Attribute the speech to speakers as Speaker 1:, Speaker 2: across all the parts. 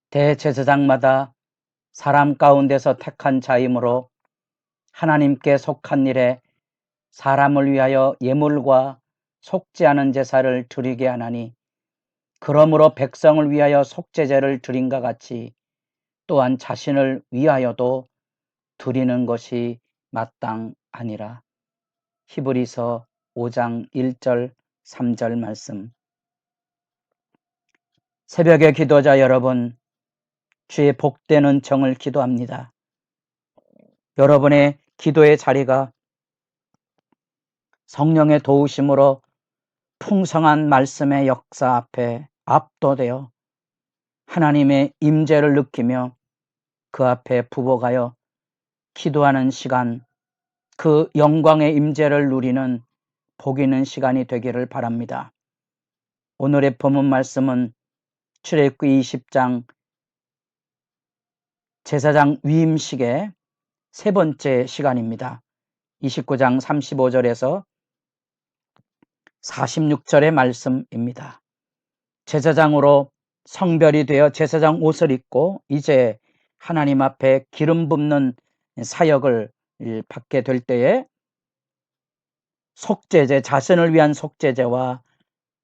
Speaker 1: 대제사장마다 사람 가운데서 택한 자이므로 하나님께 속한 일에 사람을 위하여 예물과 속지 않은 제사를 드리게 하나니, 그러므로 백성을 위하여 속죄제를 드린과 같이 또한 자신을 위하여도 드리는 것이 마땅하니라. 히브리서 5장 1절 3절 말씀. 새벽의 기도자 여러분, 주의 복된 은총을 기도합니다. 여러분의 기도의 자리가 성령의 도우심으로 풍성한 말씀의 역사 앞에 압도되어 하나님의 임재를 느끼며 그 앞에 부복하여 기도하는 시간, 그 영광의 임재를 누리는 복 있는 시간이 되기를 바랍니다. 오늘의 본문 말씀은 출애굽기 20장 제사장 위임식의 세 번째 시간입니다. 29장 35절에서 46절의 말씀입니다. 제사장으로 성별이 되어 제사장 옷을 입고 이제 하나님 앞에 기름 붓는 사역을 받게 될 때에 속죄제, 자신을 위한 속죄제와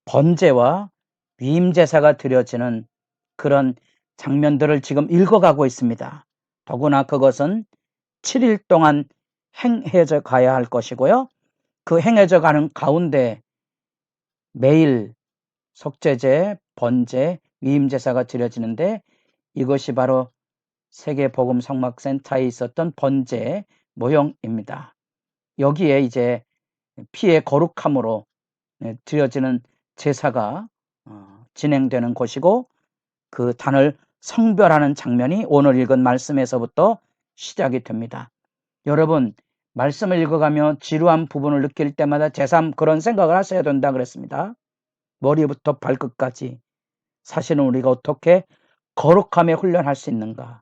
Speaker 1: 번제와 위임제사가 드려지는 그런 장면들을 지금 읽어가고 있습니다. 더구나 그것은 7일 동안 행해져 가야 할 것이고요. 그 행해져 가는 가운데 매일 속죄제, 번제, 위임제사가 드려지는데, 이것이 바로 세계복음성막센터에 있었던 번제 모형입니다. 여기에 이제 피의 거룩함으로 드려지는 제사가 진행되는 곳이고, 그 단을 성별하는 장면이 오늘 읽은 말씀에서부터 시작이 됩니다. 여러분, 말씀을 읽어가며 지루한 부분을 느낄 때마다 제삼 그런 생각을 하셔야 된다 그랬습니다. 머리부터 발끝까지 사실은 우리가 어떻게 거룩함에 훈련할 수 있는가,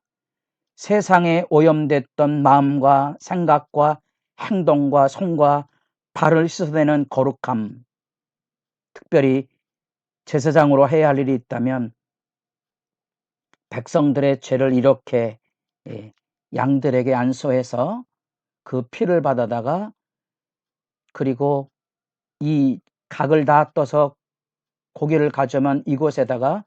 Speaker 1: 세상에 오염됐던 마음과 생각과 행동과 손과 발을 씻어내는 거룩함, 특별히 제사장으로 해야 할 일이 있다면 백성들의 죄를 이렇게 양들에게 안수해서 그 피를 받아다가, 그리고 이 각을 다 떠서 고기를 가져오면 이곳에다가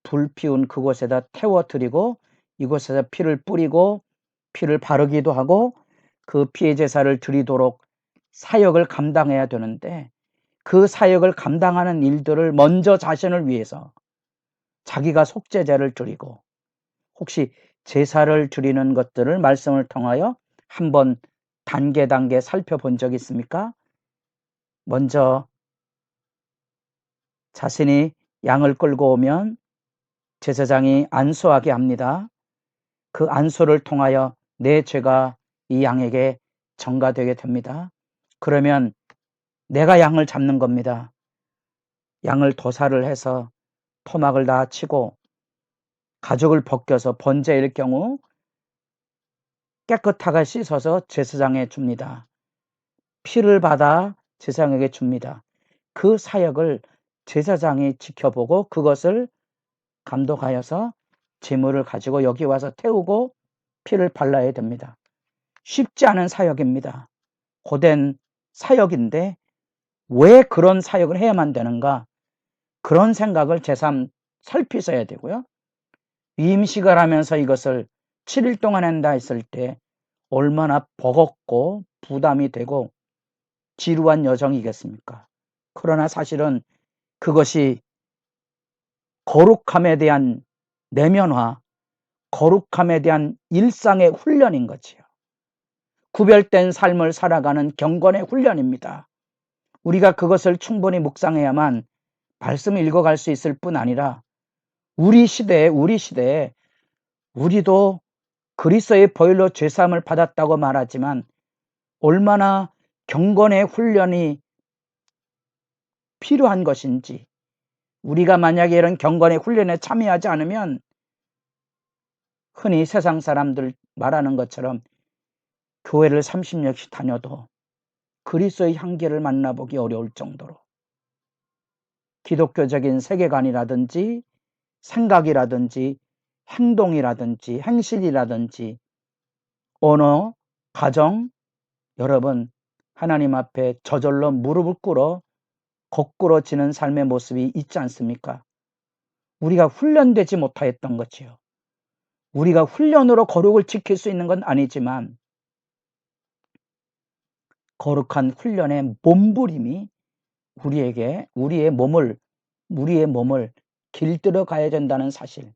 Speaker 1: 불 피운 그곳에다 태워드리고 이곳에서 피를 뿌리고 피를 바르기도 하고 그 피의 제사를 드리도록 사역을 감당해야 되는데, 그 사역을 감당하는 일들을 먼저 자신을 위해서 자기가 속죄제를 드리고, 혹시 제사를 드리는 것들을 말씀을 통하여 한번 단계 살펴본 적이 있습니까? 먼저 자신이 양을 끌고 오면 제사장이 안수하게 합니다. 그 안수를 통하여 내 죄가 이 양에게 전가되게 됩니다. 그러면 내가 양을 잡는 겁니다. 양을 도살을 해서 토막을 다 치고 가죽을 벗겨서 번제일 경우 깨끗하게 씻어서 제사장에 줍니다. 피를 받아 제사장에게 줍니다. 그 사역을 제사장이 지켜보고 그것을 감독하여서 제물을 가지고 여기 와서 태우고 피를 발라야 됩니다. 쉽지 않은 사역입니다. 고된 사역인데 왜 그런 사역을 해야만 되는가, 그런 생각을 제삼 살피셔야 되고요. 위임식을 하면서 이것을 7일 동안 한다 했을 때 얼마나 버겁고 부담이 되고 지루한 여정이겠습니까? 그러나 사실은 그것이 거룩함에 대한 내면화, 거룩함에 대한 일상의 훈련인 거지요. 구별된 삶을 살아가는 경건의 훈련입니다. 우리가 그것을 충분히 묵상해야만 말씀을 읽어갈 수 있을 뿐 아니라 우리 시대에 우리도 그리스도의 보혈로 죄사함을 받았다고 말하지만 얼마나 경건의 훈련이 필요한 것인지, 우리가 만약에 이런 경건의 훈련에 참여하지 않으면 흔히 세상 사람들 말하는 것처럼 교회를 30년씩 다녀도 그리스도의 향기를 만나보기 어려울 정도로 기독교적인 세계관이라든지 생각이라든지 행동이라든지 행실이라든지 언어, 가정, 여러분 하나님 앞에 저절로 무릎을 꿇어 거꾸로 지는 삶의 모습이 있지 않습니까? 우리가 훈련되지 못하였던 거지요. 우리가 훈련으로 거룩을 지킬 수 있는 건 아니지만 거룩한 훈련의 몸부림이 우리의 몸을 길들여 가야 된다는 사실.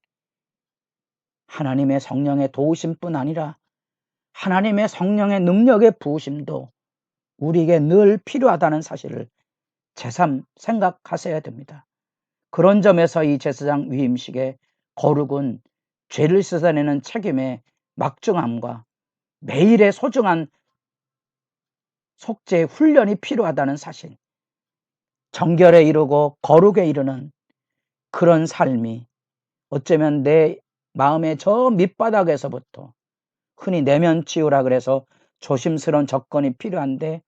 Speaker 1: 하나님의 성령의 도우심뿐 아니라 하나님의 성령의 능력의 부으심도 우리에게 늘 필요하다는 사실을 새삼 생각하셔야 됩니다. 그런 점에서 이 제사장 위임식의 거룩은 죄를 씻어내는 책임의 막중함과 매일의 소중한 속죄 훈련이 필요하다는 사실, 정결에 이르고 거룩에 이르는 그런 삶이 어쩌면 내 마음의 저 밑바닥에서부터 흔히 내면 치유라 그래서 조심스러운 접근이 필요한데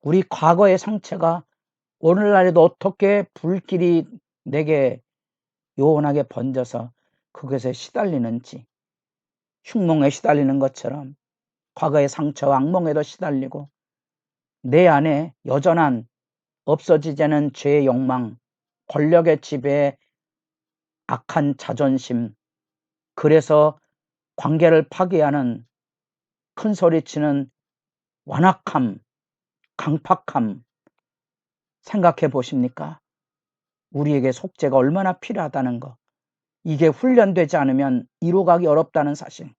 Speaker 1: 우리 과거의 상처가 오늘날에도 어떻게 불길이 내게 요원하게 번져서 그것에 시달리는지, 흉몽에 시달리는 것처럼 과거의 상처와 악몽에도 시달리고 내 안에 여전한 없어지지 않은 죄의 욕망, 권력의 지배에 악한 자존심, 그래서 관계를 파괴하는 큰 소리치는 완악함, 강팍함 생각해 보십니까? 우리에게 속죄가 얼마나 필요하다는 거. 이게 훈련되지 않으면 이루어가기 어렵다는 사실.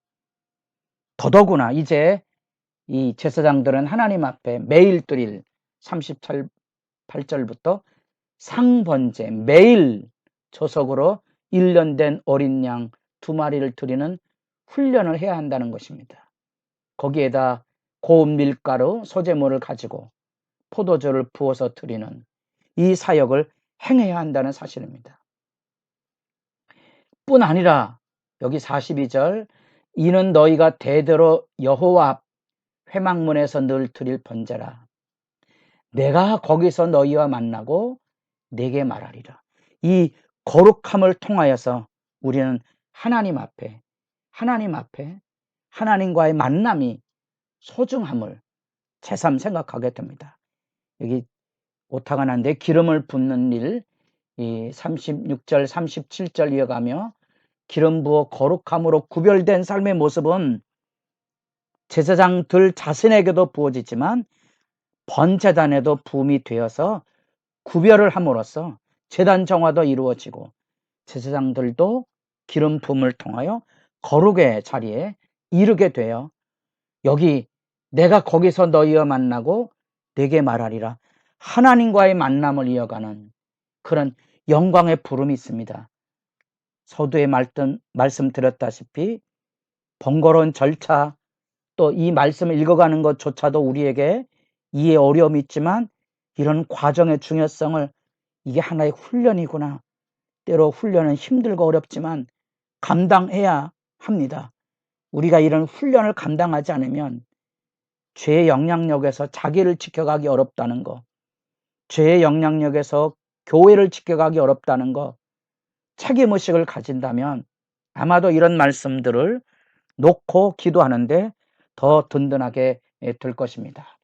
Speaker 1: 더더구나 이제 이 제사장들은 하나님 앞에 매일 드릴 38절부터 상번제 매일 조석으로 1년 된 어린 양 2마리를 드리는 훈련을 해야 한다는 것입니다. 거기에다 고운 밀가루, 소재물을 가지고 포도주를 부어서 드리는 이 사역을 행해야 한다는 사실입니다. 뿐 아니라 여기 42절 이는 너희가 대대로 여호와 앞 회막문에서 늘 드릴 번제라. 내가 거기서 너희와 만나고 내게 말하리라. 이 거룩함을 통하여서 우리는 하나님 앞에 하나님과의 만남이 소중함을 새삼 생각하게 됩니다. 여기 오타가 난데 기름을 붓는 일, 이 36절 37절 이어가며 기름 부어 거룩함으로 구별된 삶의 모습은 제사장들 자신에게도 부어지지만 번제단에도 부음이 되어서 구별을 함으로써 제단 정화도 이루어지고 제사장들도 기름 부음을 통하여 거룩의 자리에 이르게 되어 여기 내가 거기서 너희와 만나고 내게 말하리라 하나님과의 만남을 이어가는 그런 영광의 부름이 있습니다. 서두에 말씀드렸다시피 번거로운 절차 또 이 말씀을 읽어가는 것조차도 우리에게 이해 어려움이 있지만 이런 과정의 중요성을 이게 하나의 훈련이구나. 때로 훈련은 힘들고 어렵지만 감당해야 합니다. 우리가 이런 훈련을 감당하지 않으면 죄의 영향력에서 자기를 지켜가기 어렵다는 거, 죄의 영향력에서 교회를 지켜가기 어렵다는 거, 책임의식을 가진다면 아마도 이런 말씀들을 놓고 기도하는데 더 든든하게 될 것입니다.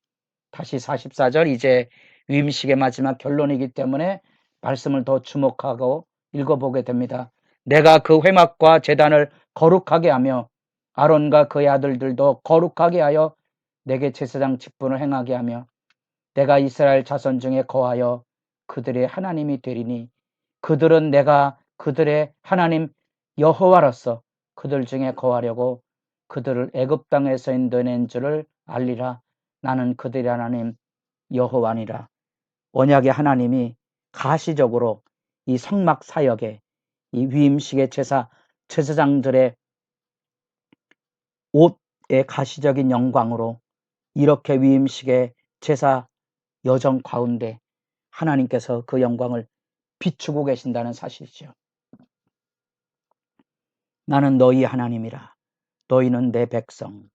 Speaker 1: 다시 44절 이제 위임식의 마지막 결론이기 때문에 말씀을 더 주목하고 읽어보게 됩니다. 내가 그 회막과 제단을 거룩하게 하며 아론과 그의 아들들도 거룩하게 하여 내게 제사장 직분을 행하게 하며 내가 이스라엘 자손 중에 거하여 그들의 하나님이 되리니 그들은 내가 그들의 하나님 여호와로서 그들 중에 거하려고 그들을 애굽 땅에서 인도낸 줄을 알리라. 나는 그들의 하나님 여호와니라. 언약의 하나님이 가시적으로 이 성막 사역에 이 위임식의 제사장들의 옷의 가시적인 영광으로 이렇게 위임식의 제사 여정 가운데 하나님께서 그 영광을 비추고 계신다는 사실이죠. 나는 너희 하나님이라. 너희는 내 백성.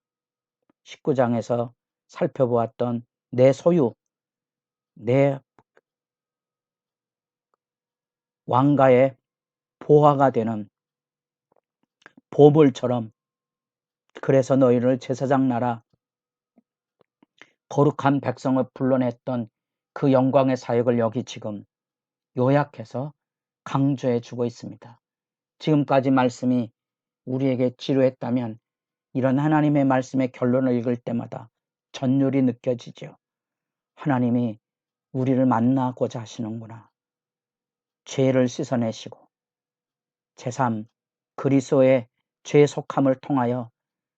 Speaker 1: 19장에서 살펴보았던 내 소유, 내 왕가의 보화가 되는 보물처럼 그래서 너희를 제사장 나라 거룩한 백성을 불러냈던 그 영광의 사역을 여기 지금 요약해서 강조해 주고 있습니다. 지금까지 말씀이 우리에게 지루했다면 이런 하나님의 말씀의 결론을 읽을 때마다 전율이 느껴지죠. 하나님이 우리를 만나고자 하시는구나. 죄를 씻어내시고 제3 그리스도의 죄 속함을 통하여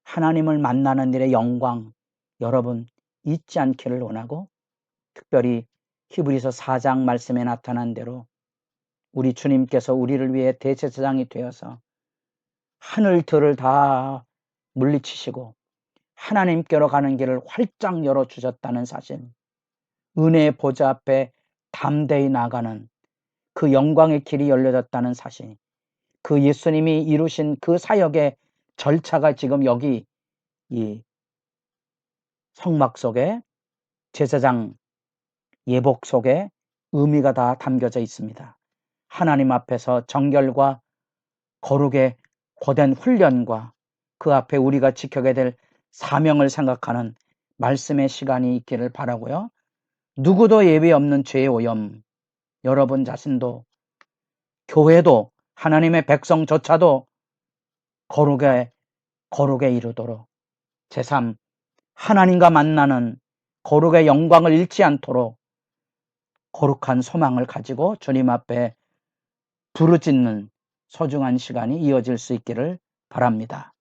Speaker 1: 하나님을 만나는 일의 영광 여러분 잊지 않기를 원하고 특별히 히브리서 4장 말씀에 나타난 대로 우리 주님께서 우리를 위해 대제사장이 되어서 하늘들을 다 물리치시고 하나님께로 가는 길을 활짝 열어주셨다는 사실, 은혜의 보좌 앞에 담대히 나가는 그 영광의 길이 열려졌다는 사실, 그 예수님이 이루신 그 사역의 절차가 지금 여기 이 성막 속에 제사장 예복 속에 의미가 다 담겨져 있습니다. 하나님 앞에서 정결과 거룩의 고된 훈련과 그 앞에 우리가 지켜야 될 사명을 생각하는 말씀의 시간이 있기를 바라고요. 누구도 예외 없는 죄의 오염, 여러분 자신도 교회도 하나님의 백성조차도 거룩에 이르도록 제3 하나님과 만나는 거룩의 영광을 잃지 않도록 거룩한 소망을 가지고 주님 앞에 부르짖는 소중한 시간이 이어질 수 있기를 바랍니다.